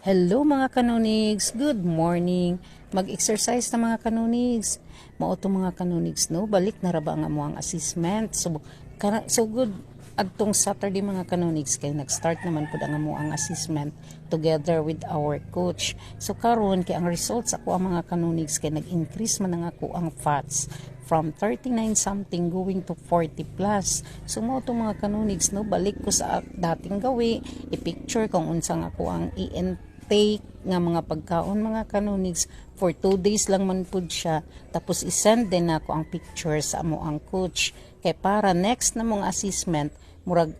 Hello mga kanonigs, good morning. Mag-exercise na mga kanonigs. Mao to mga kanonigs no, balik na ra ba ang amuang assessment. So good adtong Saturday mga kanonigs kay nag-start naman pud ang amuang assessment together with our coach. So karon kay ang results ako ang mga kanonigs kay nag-increase man ang ako ang fats from 39 something going to 40 plus. So mo to mga kanonigs no, balik ko sa dating gawi, i-picture kung unsang ako ang take nga mga pagkaon mga kanonigs for 2 days lang man pud siya, tapos isend din ako ang picture sa amo ang coach kay para next na mong assessment murag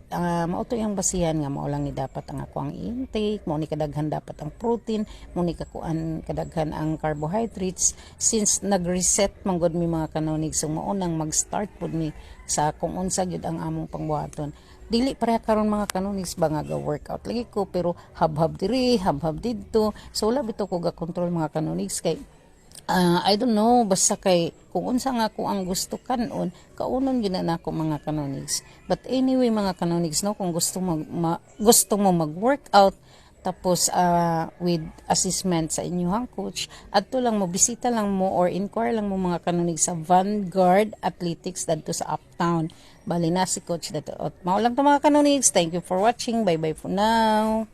mao to yung basihan nga mao lang ni dapat ang ako ang intake, mao ni kadaghan dapat ang protein, mao ni kakuan kadaghan ang carbohydrates since nag-reset man gud mi mga kanonigs. So mao nang mag-start pud mi sa kung unsa gyud ang among pangbuhaton. Dili pareha karon mga kanonigs ba nga ga-workout lagi ko pero hab-hab diri, hab-hab didto. So wala bitaw ko ga-control mga kanonigs kay I don't know, basta kay kung unsa nga ako ang gusto kanon, kaunon gyud na ako mga kanonigs. But anyway mga kanonigs no, kung gusto mo mag-workout tapos with assessment sa inyong coach, adto lang mo, bisita lang mo or inquire lang mo mga kanonigs sa Vanguard Athletics dadto sa Uptown. Bali na si coach dato. Mao lang to mga kanonigs. Thank you for watching. Bye bye for now.